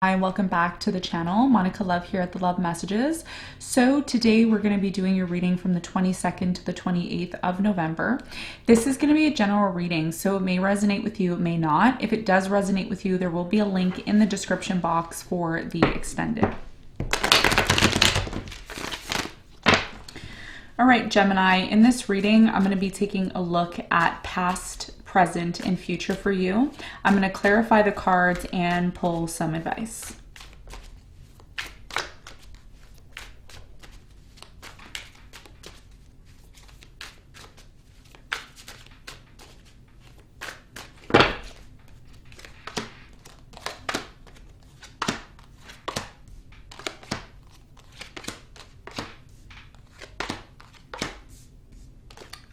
Hi, welcome back to the channel. Monica Love here at the Love Messages. So today we're going to be doing your reading from the 22nd to the 28th of November. This is going to be a general reading, so it may resonate with you, it may not. If it does resonate with you, there will be a link in the description box for the extended. All right, Gemini, in this reading, I'm going to be taking a look at past, present, and future for you. I'm going to clarify the cards and pull some advice.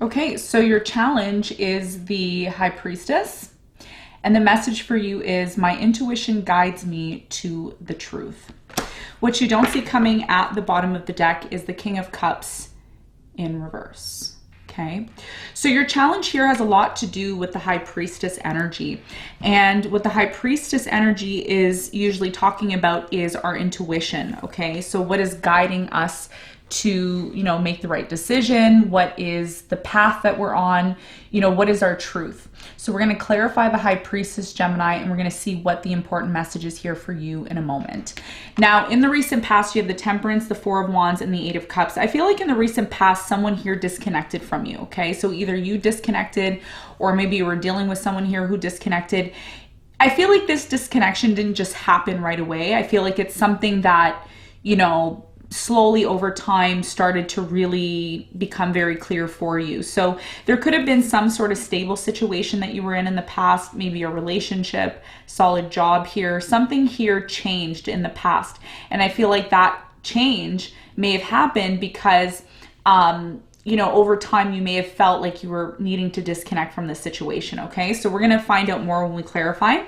Okay, so your challenge is the High Priestess, and the message for you is, my intuition guides me to the truth. What you don't see coming at the bottom of the deck is the King of Cups in reverse. Okay, so your challenge here has a lot to do with the High Priestess energy, and what the High Priestess energy is usually talking about is our intuition. Okay, so what is guiding us to, make the right decision? What is the path that we're on? What is our truth? So we're going to clarify the High Priestess, Gemini, and we're going to see what the important message is here for you in a moment. Now, in the recent past, you have the Temperance, the Four of Wands, and the Eight of Cups. I feel like in the recent past, someone here disconnected from you, okay? So either you disconnected, or maybe you were dealing with someone here who disconnected. I feel like this disconnection didn't just happen right away. I feel like it's something that, slowly over time started to really become very clear for you. So there could have been some sort of stable situation that you were in the past, maybe a relationship, solid job here. Something here changed in the past. And I feel like that change may have happened because, over time you may have felt like you were needing to disconnect from this situation. Okay, so we're going to find out more when we clarify.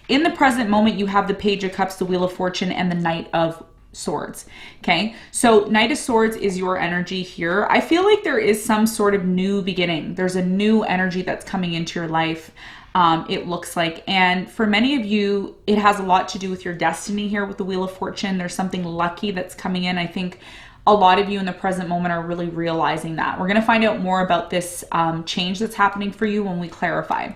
In the present moment, you have the Page of Cups, the Wheel of Fortune, and the Knight of Swords. Okay, so Knight of Swords is your energy here. I feel like there is some sort of new beginning. There's a new energy that's coming into your life, it looks like. And for many of you, it has a lot to do with your destiny here with the Wheel of Fortune. There's something lucky that's coming in. I think a lot of you in the present moment are really realizing that. We're going to find out more about this change that's happening for you when we clarify.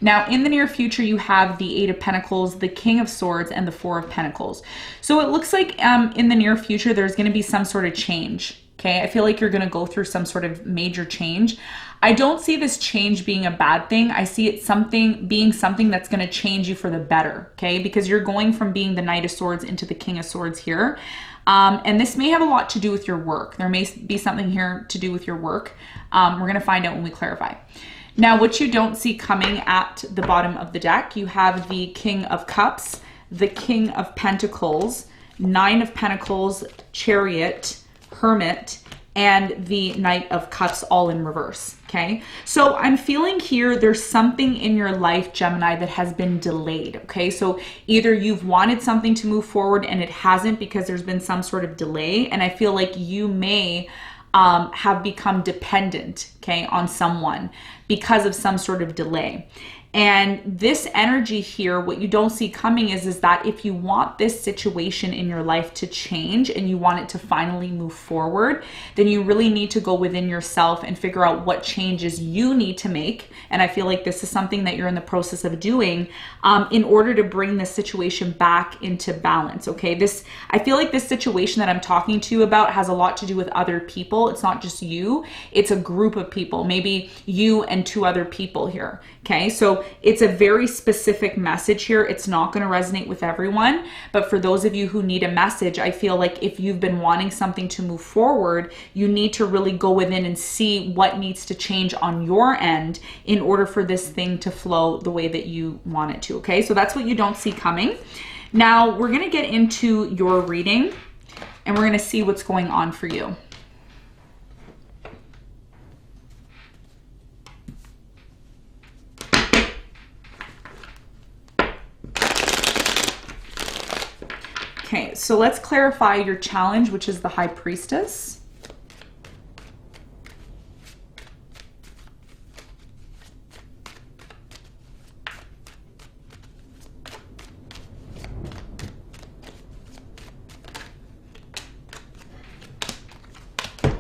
Now, in the near future, you have the Eight of Pentacles, the King of Swords, and the Four of Pentacles. So it looks like in the near future, there's going to be some sort of change. Okay, I feel like you're going to go through some sort of major change. I don't see this change being a bad thing. I see it being something that's going to change you for the better. Okay, because you're going from being the Knight of Swords into the King of Swords here. And this may have a lot to do with your work. There may be something here to do with your work. We're going to find out when we clarify. Now, what you don't see coming at the bottom of the deck, you have the King of Cups, the King of Pentacles, Nine of Pentacles, Chariot, Hermit, and the Knight of Cups all in reverse. Okay, so I'm feeling here there's something in your life, Gemini, that has been delayed. Okay, so either you've wanted something to move forward and it hasn't because there's been some sort of delay, and I feel like you may have become dependent, okay, on someone because of some sort of delay. And this energy here, what you don't see coming is that if you want this situation in your life to change and you want it to finally move forward, then you really need to go within yourself and figure out what changes you need to make. And I feel like this is something that you're in the process of doing in order to bring this situation back into balance. Okay, I feel like this situation that I'm talking to you about has a lot to do with other people. It's not just you, it's a group of people, maybe you and two other people here. Okay, so it's a very specific message here. It's not going to resonate with everyone, but for those of you who need a message, I feel like if you've been wanting something to move forward, you need to really go within and see what needs to change on your end in order for this thing to flow the way that you want it to. Okay, so that's what you don't see coming. Now we're going to get into your reading and we're going to see what's going on for you. Okay, so let's clarify your challenge, which is the High Priestess.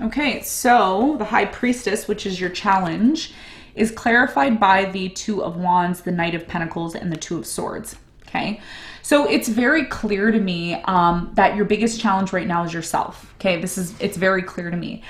Okay, so the High Priestess, which is your challenge, is clarified by the Two of Wands, the Knight of Pentacles, and the Two of Swords. Okay, so it's very clear to me that your biggest challenge right now is yourself. Okay, it's very clear to me.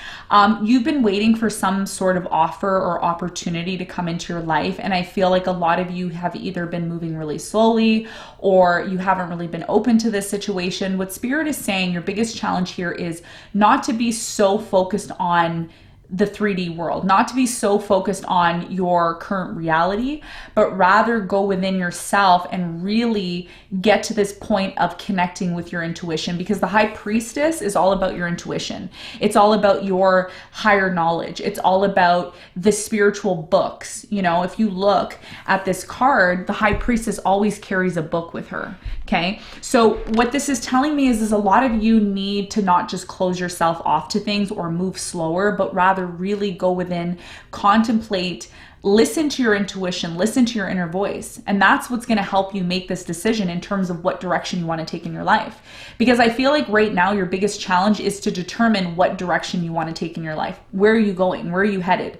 You've been waiting for some sort of offer or opportunity to come into your life, and I feel like a lot of you have either been moving really slowly or you haven't really been open to this situation. What Spirit is saying, your biggest challenge here is not to be so focused on the 3D world, not to be so focused on your current reality, but rather go within yourself and really get to this point of connecting with your intuition, because the High Priestess is all about your intuition. It's all about your higher knowledge. It's all about the spiritual books. You know, if you look at this card, the High Priestess always carries a book with her. Okay, so what this is telling me is a lot of you need to not just close yourself off to things or move slower, but rather really go within, contemplate, listen to your intuition, listen to your inner voice. And that's what's going to help you make this decision in terms of what direction you want to take in your life. Because I feel like right now your biggest challenge is to determine what direction you want to take in your life. Where are you going? Where are you headed?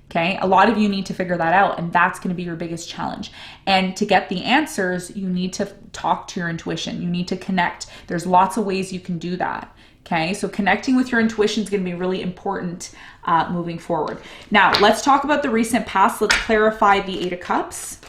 Okay, a lot of you need to figure that out, and that's going to be your biggest challenge. And to get the answers, you need to talk to your intuition. You need to connect. There's lots of ways you can do that. Okay, so connecting with your intuition is going to be really important moving forward. Now, let's talk about the recent past. Let's clarify the Eight of Cups.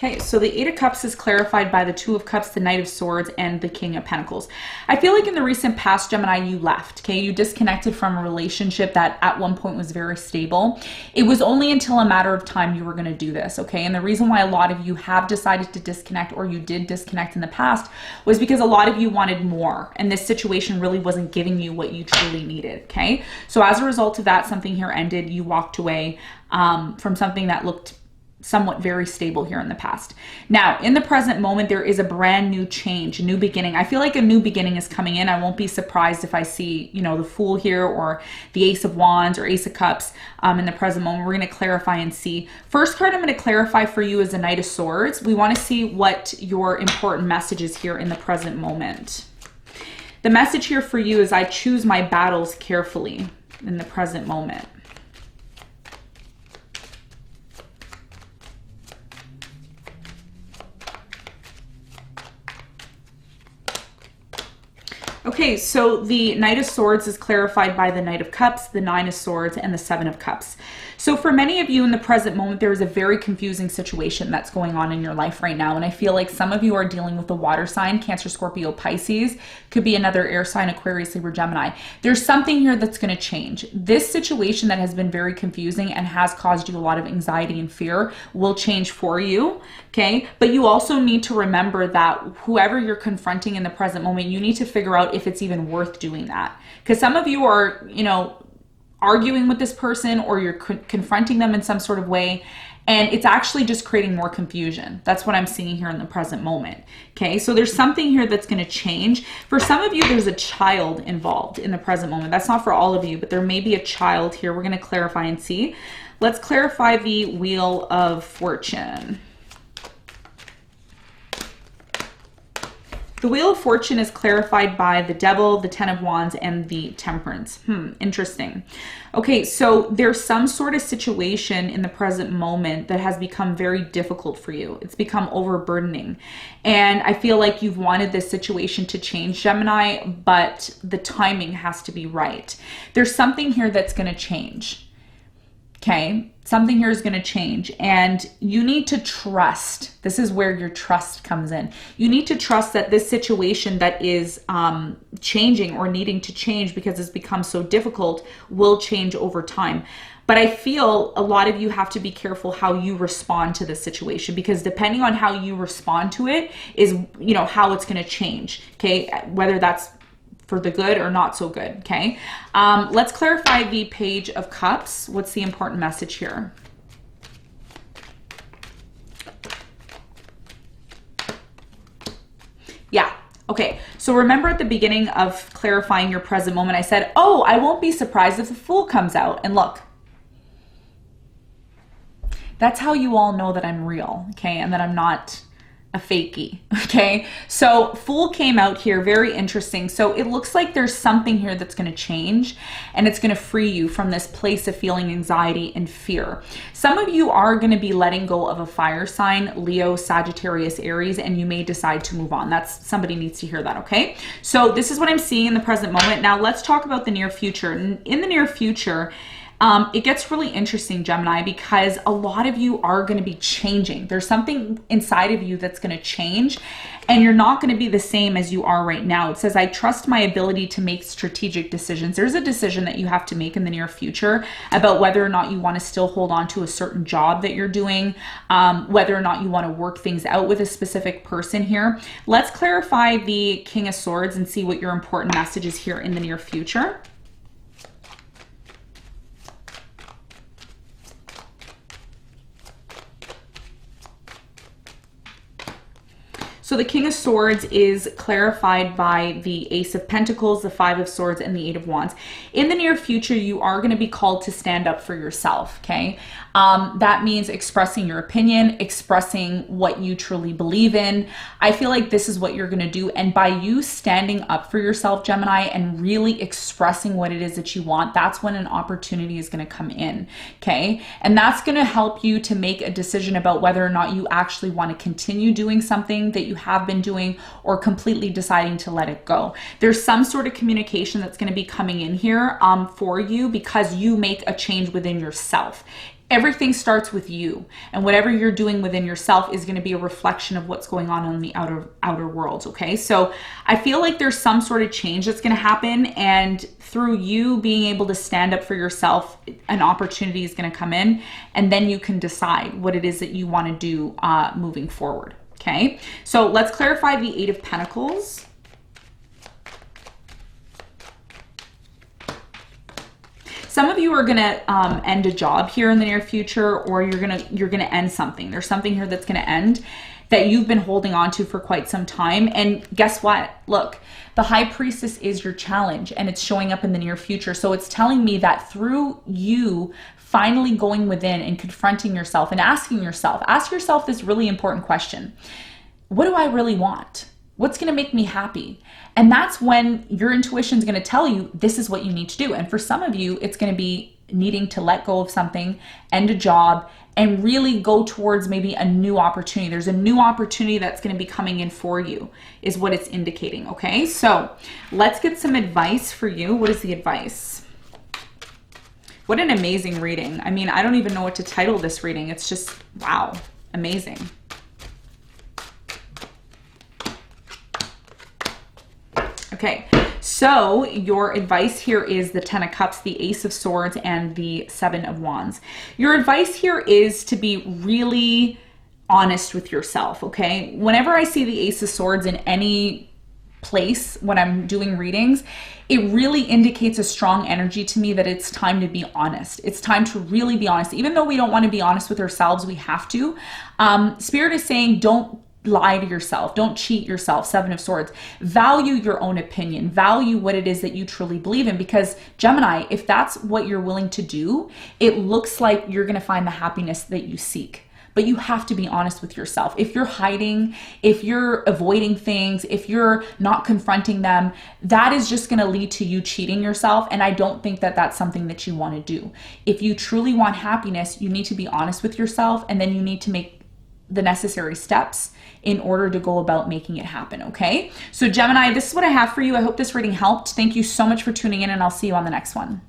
Okay, so the Eight of Cups is clarified by the Two of Cups, the Knight of Swords, and the King of Pentacles. I feel like in the recent past, Gemini, you left, okay? You disconnected from a relationship that at one point was very stable. It was only until a matter of time you were gonna do this, okay? And the reason why a lot of you have decided to disconnect, or you did disconnect in the past, was because a lot of you wanted more, and this situation really wasn't giving you what you truly needed, okay? So as a result of that, something here ended. You walked away from something that looked somewhat very stable here in the past. Now, in the present moment, there is a brand new change, a new beginning. I feel like a new beginning is coming in. I won't be surprised if I see, you know, the Fool here, or the Ace of Wands, or Ace of Cups in the present moment. We're going to clarify and see. First card I'm going to clarify for you is the Knight of Swords. We want to see what your important message is here in the present moment. The message here for you is, I choose my battles carefully in the present moment. Okay, so the Knight of Swords is clarified by the Knight of Cups, the Nine of Swords, and the Seven of Cups. So for many of you in the present moment, there is a very confusing situation that's going on in your life right now. And I feel like some of you are dealing with a water sign, Cancer, Scorpio, Pisces, could be another air sign, Aquarius, Libra, Gemini. There's something here that's going to change. This situation that has been very confusing and has caused you a lot of anxiety and fear will change for you, okay? But you also need to remember that whoever you're confronting in the present moment, you need to figure out if it's even worth doing that. Because some of you are, you know, arguing with this person, or you're confronting them in some sort of way, and it's actually just creating more confusion. That's what I'm seeing here in the present moment. Okay, so there's something here that's going to change. For some of you, there's a child involved in the present moment. That's not for all of you, but there may be a child here. We're going to clarify and see. Let's clarify the Wheel of Fortune. The Wheel of Fortune is clarified by the Devil, the Ten of Wands, and the Temperance. Interesting. Okay, so there's some sort of situation in the present moment that has become very difficult for you. It's become overburdening. And I feel like you've wanted this situation to change, Gemini, but the timing has to be right. There's something here that's going to change. Okay, something here is going to change, and you need to trust. This is where your trust comes in. You need to trust that this situation that is changing or needing to change because it's become so difficult will change over time. But I feel a lot of you have to be careful how you respond to this situation, because depending on how you respond to it is, you know, how it's going to change. Okay, whether that's for the good or not so good, okay? Let's clarify the Page of Cups. What's the important message here? Yeah, Okay, so remember at the beginning of clarifying your present moment, I said, oh, I won't be surprised if the Fool comes out. And look, that's how you all know that I'm real, okay? And that I'm not a fakie, okay? So Fool came out here, very interesting. So it looks like there's something here that's going to change, and it's going to free you from this place of feeling anxiety and fear. Some of you are going to be letting go of a fire sign, Leo, Sagittarius, Aries, and you may decide to move on. That's, somebody needs to hear that, okay? So this is what I'm seeing in the present moment. Now let's talk about the near future. In the near future, it gets really interesting, Gemini, because a lot of you are going to be changing. There's something inside of you that's going to change, and you're not going to be the same as you are right now. It says, I trust my ability to make strategic decisions. There's a decision that you have to make in the near future about whether or not you want to still hold on to a certain job that you're doing, whether or not you want to work things out with a specific person here. Let's clarify the King of Swords and see what your important message is here in the near future. So the King of Swords is clarified by the Ace of Pentacles, the Five of Swords, and the Eight of Wands. In the near future, you are going to be called to stand up for yourself, okay? That means expressing your opinion, expressing what you truly believe in. I feel like this is what you're going to do. And by you standing up for yourself, Gemini, and really expressing what it is that you want, that's when an opportunity is going to come in, okay? And that's going to help you to make a decision about whether or not you actually want to continue doing something that you have been doing, or completely deciding to let it go. There's some sort of communication that's going to be coming in here for you, because you make a change within yourself. Everything starts with you, and whatever you're doing within yourself is going to be a reflection of what's going on in the outer world, okay? So I feel like there's some sort of change that's going to happen, and through you being able to stand up for yourself, an opportunity is going to come in, and then you can decide what it is that you want to do moving forward, okay? So let's clarify the Eight of Pentacles. Some of you are going to end a job here in the near future, or you're going to end something. There's something here that's going to end that you've been holding on to for quite some time. And guess what? Look, the High Priestess is your challenge, and it's showing up in the near future. So it's telling me that through you finally going within and confronting yourself and ask yourself this really important question. What do I really want? What's going to make me happy? And that's when your intuition is going to tell you this is what you need to do. And for some of you, it's going to be needing to let go of something, end a job, and really go towards maybe a new opportunity. There's a new opportunity that's going to be coming in for you, is what it's indicating, okay? So let's get some advice for you. What is the advice? What an amazing reading. I mean, I don't even know what to title this reading. It's just, wow, amazing. Okay, so your advice here is the Ten of Cups, the Ace of Swords, and the Seven of Wands. Your advice here is to be really honest with yourself, okay? Whenever I see the Ace of Swords in any place when I'm doing readings, it really indicates a strong energy to me that it's time to be honest. It's time to really be honest. Even though we don't want to be honest with ourselves, we have to. Spirit is saying don't lie to yourself. Don't cheat yourself. Seven of Swords. Value your own opinion. Value what it is that you truly believe in, because Gemini, if that's what you're willing to do, it looks like you're going to find the happiness that you seek. But you have to be honest with yourself. If you're hiding, if you're avoiding things, if you're not confronting them, that is just going to lead to you cheating yourself. And I don't think that that's something that you want to do. If you truly want happiness, you need to be honest with yourself, and then you need to make the necessary steps in order to go about making it happen, okay? So Gemini, this is what I have for you. I hope this reading helped. Thank you so much for tuning in, and I'll see you on the next one.